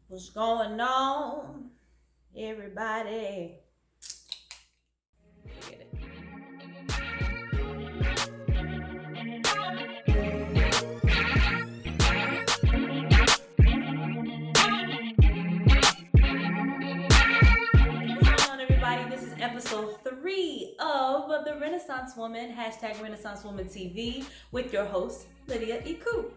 What's going on, everybody? Forget it. What's going on, everybody? This is episode 3 of The Renaissance Woman, hashtag Renaissance Woman TV, with your host, Lydia Iku.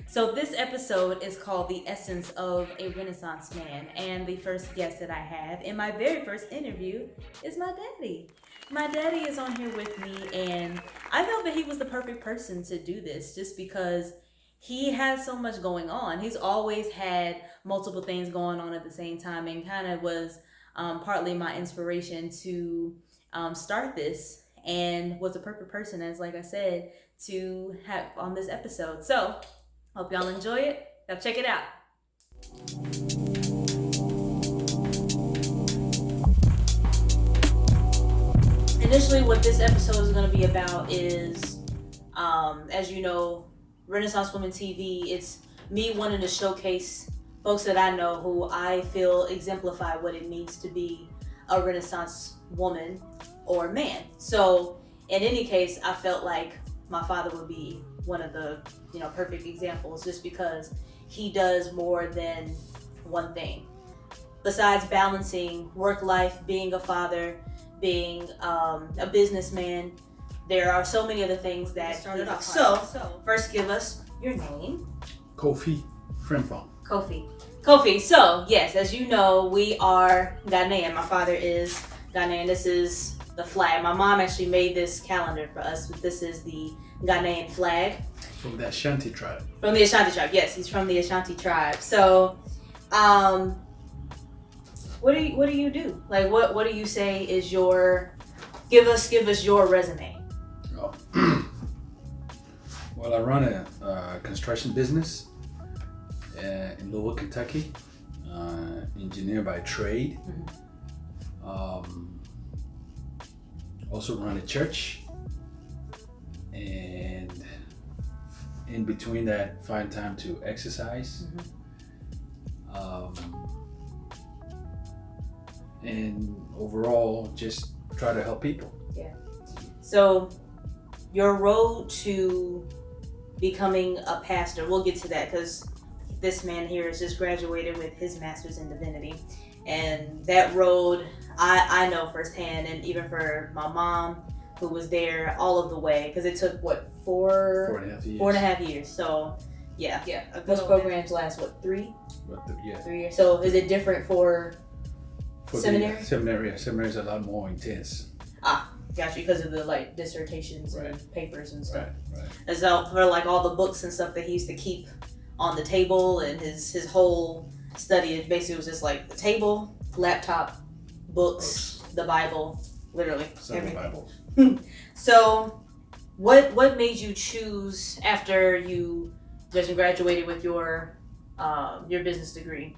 So this episode is called The Essence of a Renaissance Man, and the first guest that I have in my very first interview is my daddy. My daddy is on here with me, and I felt that he was the perfect person to do this just because he has so much going on. He's always had multiple things going on at the same time, and kind of was partly my inspiration to start this, and was the perfect person, as like I said, to have on this episode. So hope y'all enjoy it. Now check it out. Initially, what this episode is going to be about is, as you know, Renaissance Women TV. It's me wanting to showcase folks that I know who I feel exemplify what it means to be a Renaissance woman or man. So in any case, I felt like my father would be one of the perfect examples, just because he does more than one thing besides balancing work life, being a father, being a businessman. There are so many other things that started off. So first, give us your name. Kofi Frimpong. Kofi. So yes, as you know, we are Ghanaian. My father is Ghanaian. This is the flag. My mom actually made this calendar for us, but this is the Ghanaian flag. From the Ashanti tribe. From the Ashanti tribe, yes, he's from the Ashanti tribe. So, what do you do? Like, what do you say is your? Give us your resume. Oh. Well, I run a construction business in Louisville, Kentucky. Engineer by trade. Mm-hmm. Also run a church, and in between that, find time to exercise. Mm-hmm. And overall, just try to help people. Yeah. So your road to becoming a pastor, we'll get to that, because this man here has just graduated with his master's in divinity. And that road, I know firsthand, and even for my mom, who was there all of the way, because it took, what, 4.5 years. So, yeah. Those programs last, what, 3? 3 years. So, is it different for seminary? Seminary is a lot more intense. Got you, because of the, dissertations and papers and stuff. Right. And so, for, all the books and stuff that he used to keep on the table, and his whole study, it basically was just, the table, laptop, books, the Bible, literally, everything. So, what made you choose, after you just graduated with your business degree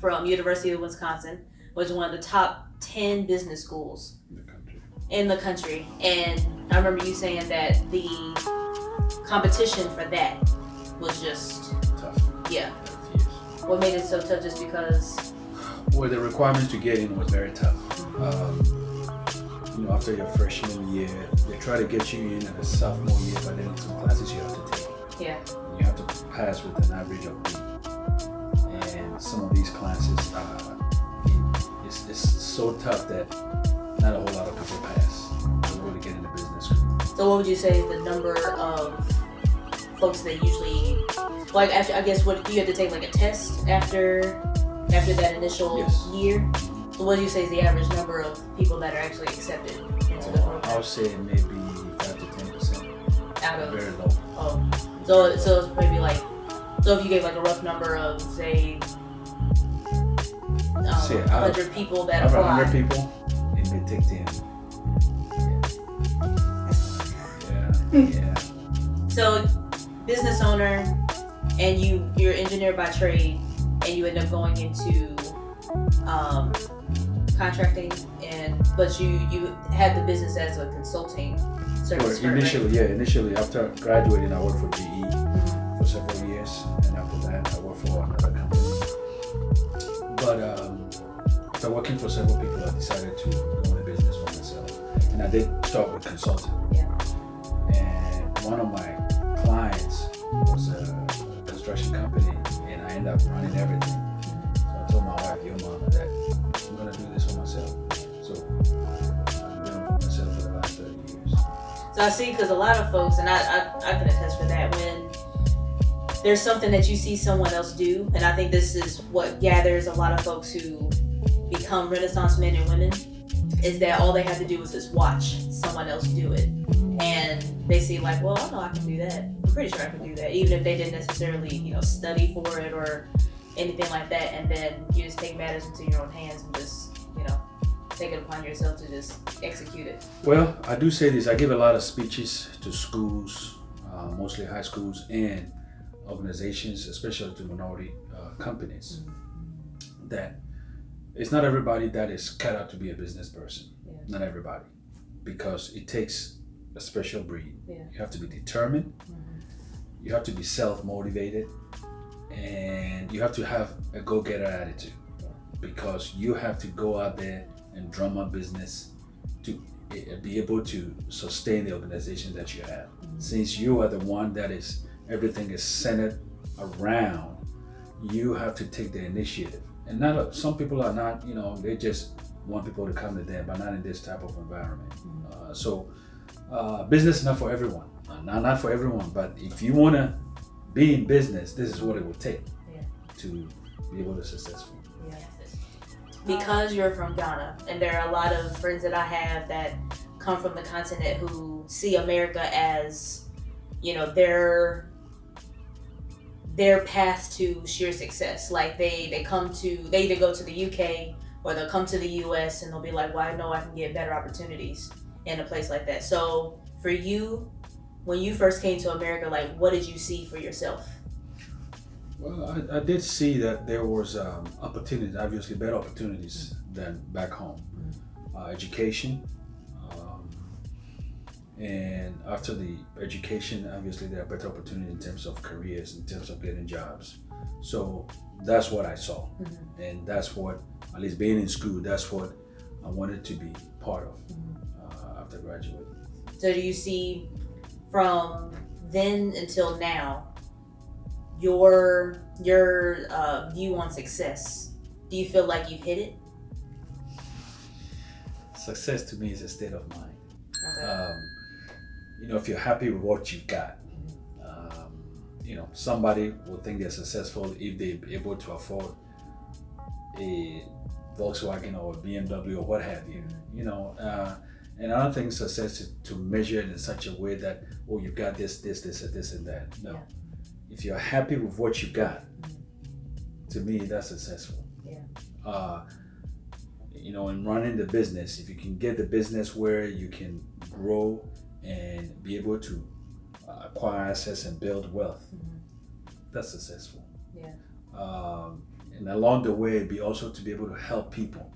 from University of Wisconsin, which is one of the top 10 business schools in the country, and I remember you saying that the competition for that was just tough. Yeah. What made it so tough? Just because? Well, the requirements to get in was very tough. After your freshman year, they try to get you in at a sophomore year, but then some classes you have to take. Yeah. You have to pass with an average of B. And some of these classes, it's so tough that not a whole lot of people pass to really get into business school. So what would you say is the number of folks that usually, after, I guess, what you have to take a test after that initial year? So what do you say is the average number of people that are actually accepted into the program? I would say maybe 5 to 10%. Out of very low. Oh, so it's maybe so if you gave a rough number of say 100 people that apply. 100 people, it may take 10. Yeah. So business owner, and you're engineer by trade, and you end up going into contracting, but you had the business as a consulting service. Initially after graduating, I worked for GE for several years, and after that I worked for another company for several people, I decided to go into business for myself. And I did start with consulting. Yeah. And one of my clients was a construction company, and I ended up running everything. So I told my wife, your mom, that I'm going to do this for myself. So I'm doing it for myself for the last 30 years. So I see, because a lot of folks, and I can attest for that, when there's something that you see someone else do, and I think this is what gathers a lot of folks who become Renaissance men and women, is that all they have to do is just watch someone else do it. And they see like, well, I know I can do that. I'm pretty sure I can do that, even if they didn't necessarily, study for it or anything like that. And then you just take matters into your own hands and just, take it upon yourself to just execute it. Well, I do say this. I give a lot of speeches to schools, mostly high schools and organizations, especially to minority companies, that it's not everybody that is cut out to be a business person. Yeah. Not everybody, because it takes a special breed. Yeah. You have to be determined. You have to be self-motivated, and you have to have a go-getter attitude, because you have to go out there and drum up business to be able to sustain the organization that you have. Since you are the one that is, everything is centered around, you have to take the initiative. And some people are not, they just want people to come to them, but not in this type of environment. So business is not for everyone. Not for everyone, but if you want to be in business, this is what it will take to be able to be successful. Yeah. Because you're from Ghana, and there are a lot of friends that I have that come from the continent who see America as, their path to sheer success. Like they either go to the UK or they'll come to the US and they'll be like, well, I know I can get better opportunities in a place like that. So for you, when you first came to America, like, what did you see for yourself? Well, I did see that there was opportunities, obviously better opportunities than back home. Education, and after the education, obviously there are better opportunities in terms of careers, in terms of getting jobs. So that's what I saw, and that's what, at least being in school, that's what I wanted to be part of after graduating. So do you see from then until now, your view on success? Do you feel like you've hit it? Success to me is a state of mind. Okay. If you're happy with what you've got, somebody will think they're successful if they're able to afford a Volkswagen or a BMW or what have you. And I don't think success is to measure it in such a way that, oh, you got this, and that. No. Yeah. If you're happy with what you got, to me, that's successful. Yeah. In running the business, if you can get the business where you can grow and be able to acquire assets and build wealth, that's successful. Yeah. And along the way, also to be able to help people,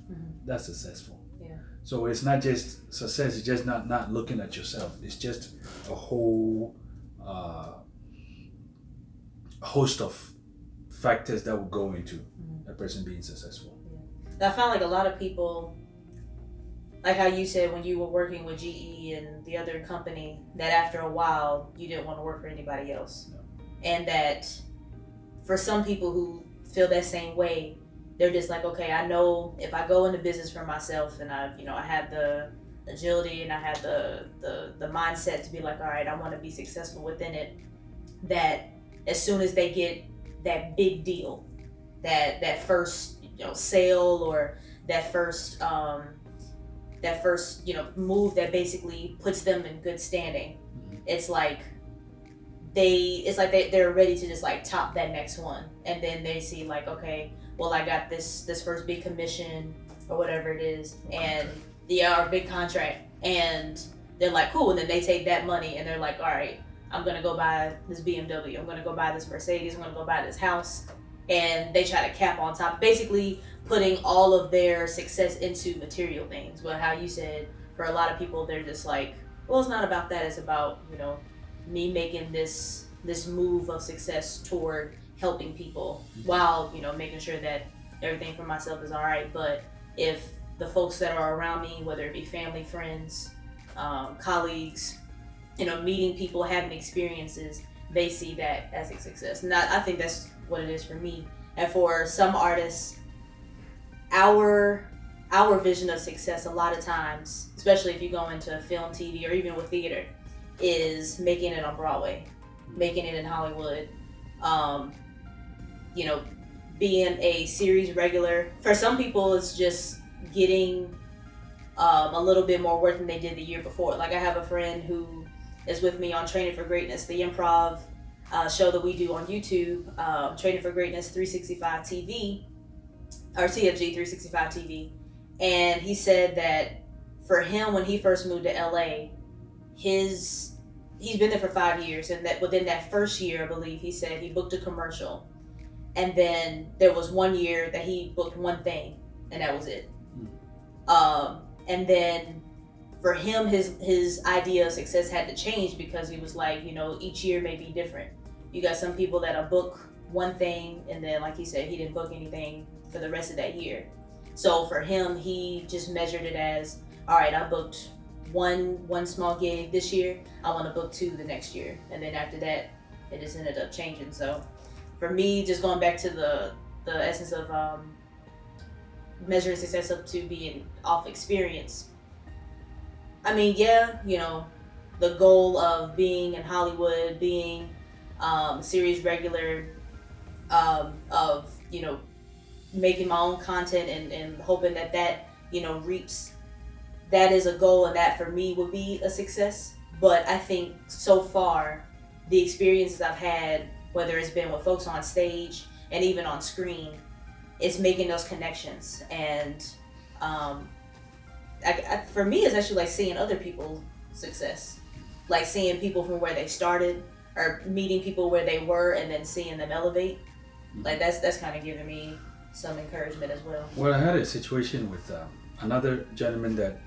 that's successful. Yeah. So it's not just success, it's just not looking at yourself. It's just a whole host of factors that will go into a person being successful. I found like a lot of people, like how you said when you were working with GE and the other company, that after a while you didn't want to work for anybody else. No. And that for some people who feel that same way, they're just like, okay, I know if I go into business for myself and I have the agility and I have the mindset to be like, all right, I want to be successful within it, that as soon as they get that big deal, that first sale or that first move that basically puts them in good standing, it's like they're ready to just like top that next one, and then they see like, okay, well, I got this first big commission or whatever it is, and our big contract, and they're like, cool, and then they take that money and they're like, all right, I'm gonna go buy this BMW, I'm gonna go buy this Mercedes, I'm gonna go buy this house, and they try to cap on top, basically putting all of their success into material things. But how you said, for a lot of people, they're just like, well, it's not about that, it's about me making this move of success toward helping people, while making sure that everything for myself is all right. But if the folks that are around me, whether it be family, friends, colleagues, meeting people, having experiences, they see that as a success. And I think that's what it is for me. And for some artists, our vision of success a lot of times, especially if you go into film, TV, or even with theater, is making it on Broadway, making it in Hollywood, being a series regular. For some people, it's just getting a little bit more work than they did the year before. Like, I have a friend who is with me on Training for Greatness, the improv show that we do on YouTube, Training for Greatness 365 TV, or TFG 365 TV. And he said that for him, when he first moved to LA, he's been there for 5 years, and that within that first year, I believe he said he booked a commercial, and then there was 1 year that he booked one thing, and that was it. And then for him, his idea of success had to change, because he was like, each year may be different. You got some people that'll book one thing, and then, like he said, he didn't book anything for the rest of that year. So for him, he just measured it as, all right, I booked one small gig this year, I want to book 2 the next year. And then after that, it just ended up changing. So for me, just going back to the essence of measuring success up to being off experience. I mean, yeah, the goal of being in Hollywood, being series regular, of making my own content and hoping that reaps, that is a goal, and that for me would be a success. But I think so far, the experiences I've had, whether it's been with folks on stage and even on screen, it's making those connections. And for me, it's actually like seeing other people's success, like seeing people from where they started, or meeting people where they were and then seeing them elevate. Like that's kind of giving me some encouragement as well. Well, I had a situation with another gentleman that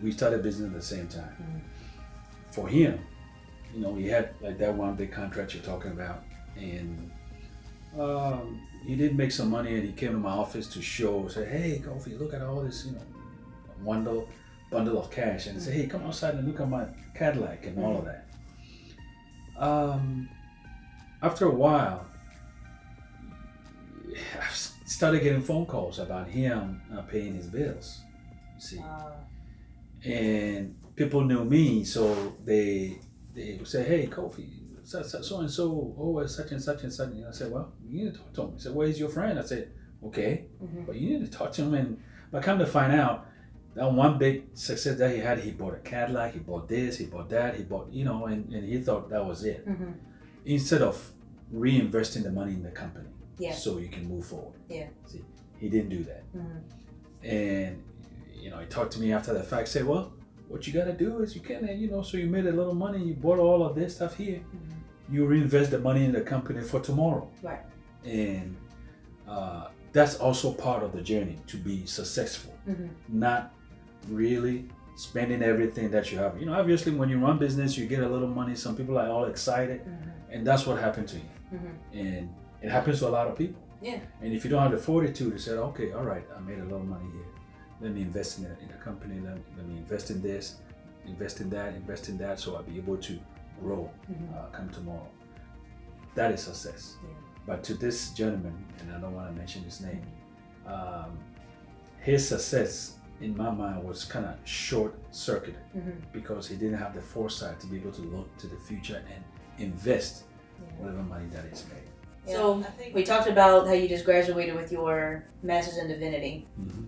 we started business at the same time. Mm-hmm. For him, he had like that one big contract you're talking about, and he did make some money, and he came to my office to say, hey, Kofi, look at all this, bundle of cash, and say, hey, come outside and look at my Cadillac and all of that. After a while, I started getting phone calls about him not paying his bills, you see. And people knew me, so they would say, hey, Kofi, so and so, such and such and such. And I said, well, you need to talk to him. He said, where's your friend? I said, okay, but you need to talk to him. And I come to find out that one big success that he had, he bought a Cadillac, he bought this, he bought that, he bought, and he thought that was it. Mm-hmm. Instead of reinvesting the money in the company, so you can move forward. Yeah. See, he didn't do that. Mm-hmm. And, he talked to me after the fact, said, well, what you got to do is you can, so you made a little money, you bought all of this stuff here, you reinvest the money in the company for tomorrow. Right. And that's also part of the journey to be successful. Mm-hmm. Not really spending everything that you have. Obviously when you run business, you get a little money, some people are all excited, and that's what happened to you. Mm-hmm. And it happens to a lot of people. Yeah. And if you don't have the fortitude to say, okay, all right, I made a little money here, let me invest in a company, let me invest in this, invest in that, so I'll be able to grow come tomorrow. That is success. Yeah. But to this gentleman, and I don't want to mention his name, his success in my mind was kind of short-circuited because he didn't have the foresight to be able to look to the future and invest whatever money that he's made. Yeah. So we talked about how you just graduated with your master's in divinity. Mm-hmm.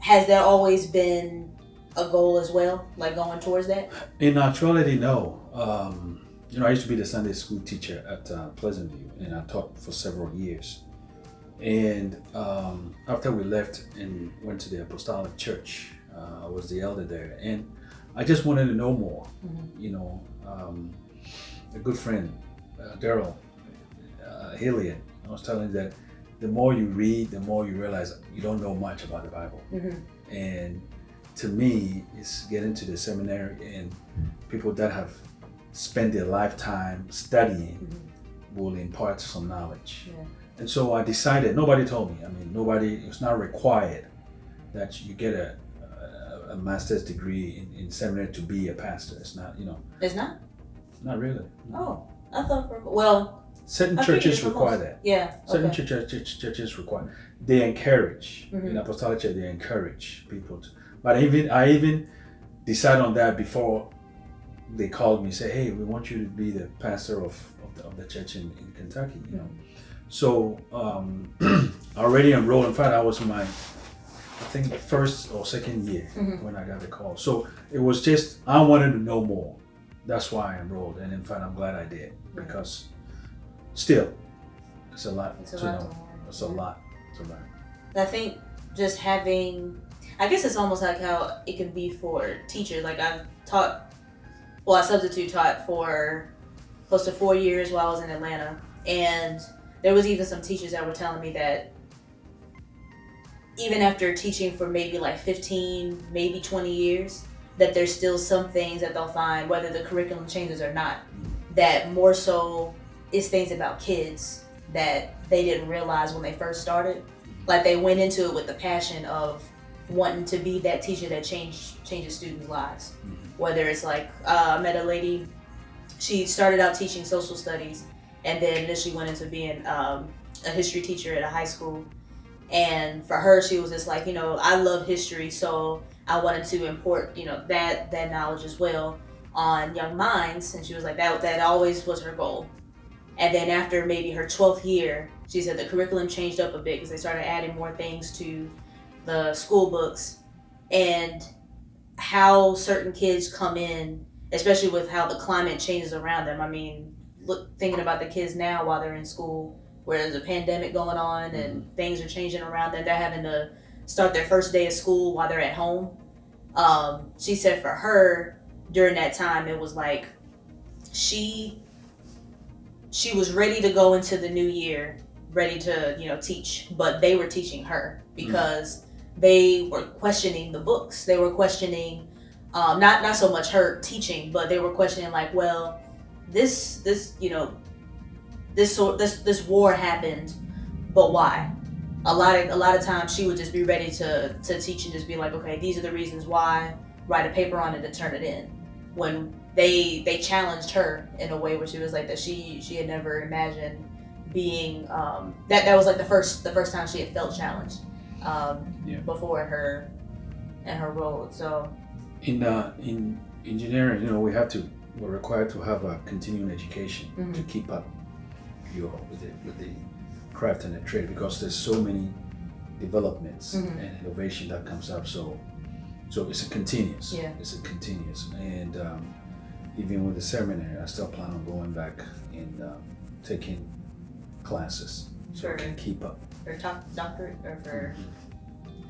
Has there always been a goal as well, like going towards that? In actuality, no. I used to be the Sunday school teacher at Pleasant View, and I taught for several years. And after we left and went to the Apostolic Church, I was the elder there, and I just wanted to know more. Mm-hmm. A good friend, Daryl Hilliard, I was telling him that the more you read, the more you realize you don't know much about the Bible. Mm-hmm. And to me, it's getting to the seminary, and people that have spent their lifetime studying will impart some knowledge. Yeah. And so I decided, nobody told me, it's not required that you get a a master's degree in seminary to be a pastor. It's not, It's not? Not really. Oh, I thought certain I churches figured require most. that. Yeah. Certain Okay. churches require. They encourage in apostolic church. They encourage people to. But I even decided on that before they called me. Say, hey, we want you to be the pastor of the church in Kentucky. So I already enrolled. In fact, I was my, I think, first or second year when I got the call. So it was just I wanted to know more. That's why I enrolled, and in fact, I'm glad I did because still, it's a lot to know. It's a lot to learn. I think just having, I guess it's almost like how it can be for teachers. Like I substitute taught for close to 4 years while I was in Atlanta, and there was even some teachers that were telling me that even after teaching for maybe like 15, maybe 20 years, that there's still some things that they'll find, whether the curriculum changes or not, that more so is things about kids that they didn't realize when they first started. Like they went into it with the passion of wanting to be that teacher that changes students' lives. Whether it's like, I met a lady, she started out teaching social studies and then initially went into being a history teacher at a high school. And for her, she was just like, I love history, so I wanted to import, that knowledge as well on young minds. And she was like, that always was her goal. And then after maybe her 12th year, she said the curriculum changed up a bit because they started adding more things to the school books and how certain kids come in, especially with how the climate changes around them. I mean, thinking about the kids now while they're in school, where there's a pandemic going on and things are changing around them. They're having to start their first day of school while they're at home. She said for her, during that time, it was like she was ready to go into the new year, ready to, teach, but they were teaching her because they were questioning the books. They were questioning, not so much her teaching, but they were questioning like, well, this war happened, but why? A lot of times she would just be ready to teach and just be like, okay, these are the reasons why, write a paper on it and turn it in. When they challenged her in a way where she was like that she had never imagined being that was like the first time she had felt challenged before in her role. So in engineering, we're required to have a continuing education to keep up with the craft and the trade because there's so many developments and innovation that comes up. So it's a continuous. Yeah. It's a continuous. And even with the seminary, I still plan on going back and taking classes so I can keep up. For doctorate or for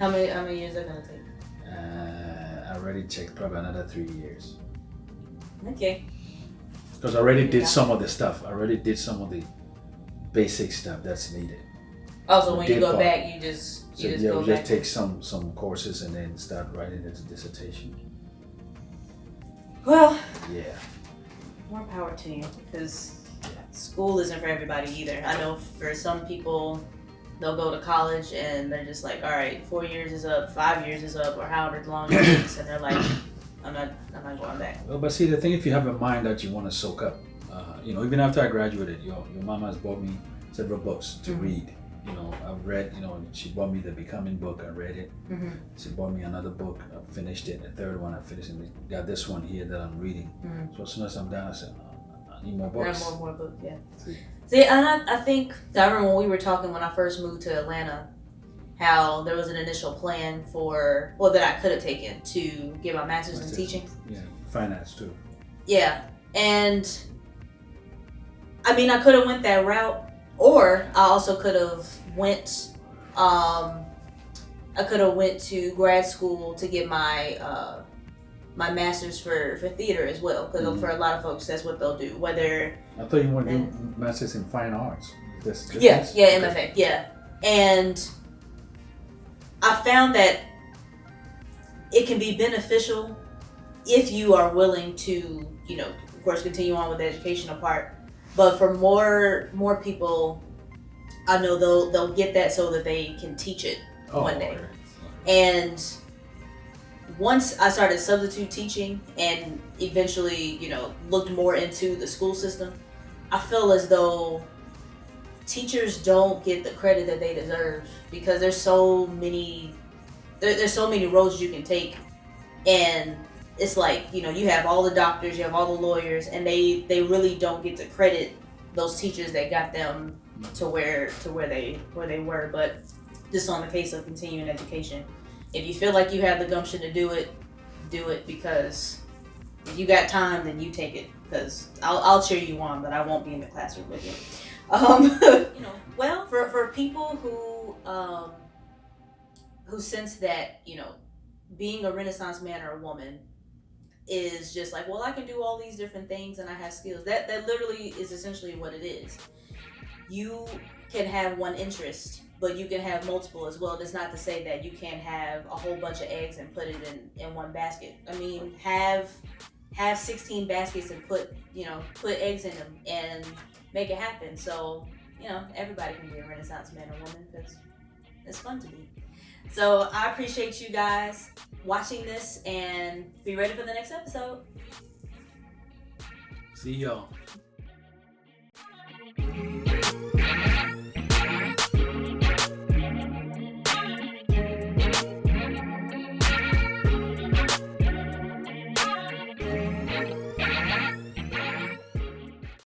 how many years are they gonna take? I already checked probably another 3 years. Okay. Because I already did some of the stuff. I already did some of the basic stuff that's needed. Oh, so when you go back, you just go we back. just take some courses and then start writing it as a dissertation. Well, yeah. More power to you, because school isn't for everybody either. I know for some people, they'll go to college and they're just like, all right, 4 years is up, 5 years is up, or however long it is, and they're like, I'm not going back. Well, but see, the thing, if you have a mind that you want to soak up, even after I graduated, your mama has bought me several books to read. I've read, she bought me the Becoming book, I read it. She bought me another book, I finished it. The third one I finished it. Got this one here that I'm reading. So as soon as I'm done, I said, I need more books. More books, yeah. See, and I think, I remember when we were talking when I first moved to Atlanta, how there was an initial plan that I could have taken to get my master's in teaching. Yeah, finance too. Yeah, and I mean, I could have went that route, or I also could have went to grad school to get my my master's for theater as well, because for a lot of folks, that's what they'll do. Whether I thought you wanted to do masters in fine arts. MFA, yeah, and I found that it can be beneficial if you are willing to, of course, continue on with the educational part. But for more people, I know they'll get that so that they can teach it one day. Okay. And once I started substitute teaching and eventually, looked more into the school system, I feel as though teachers don't get the credit that they deserve because there's so many there's so many roads you can take, and it's like, you have all the doctors, you have all the lawyers, and they really don't get to credit those teachers that got them to where they were. But just on the case of continuing education, if you feel like you have the gumption to do it, because if you got time, then you take it, because I'll cheer you on, but I won't be in the classroom with you. Well, for people who sense that, being a Renaissance man or a woman is just like, well, I can do all these different things and I have skills. That literally is essentially what it is. You can have one interest, but you can have multiple as well. That's not to say that you can't have a whole bunch of eggs and put it in one basket. I mean, have 16 baskets and put eggs in them and make it happen. So, everybody can be a Renaissance man or woman, because it's fun to be. So I appreciate you guys watching this, and be ready for the next episode. See y'all.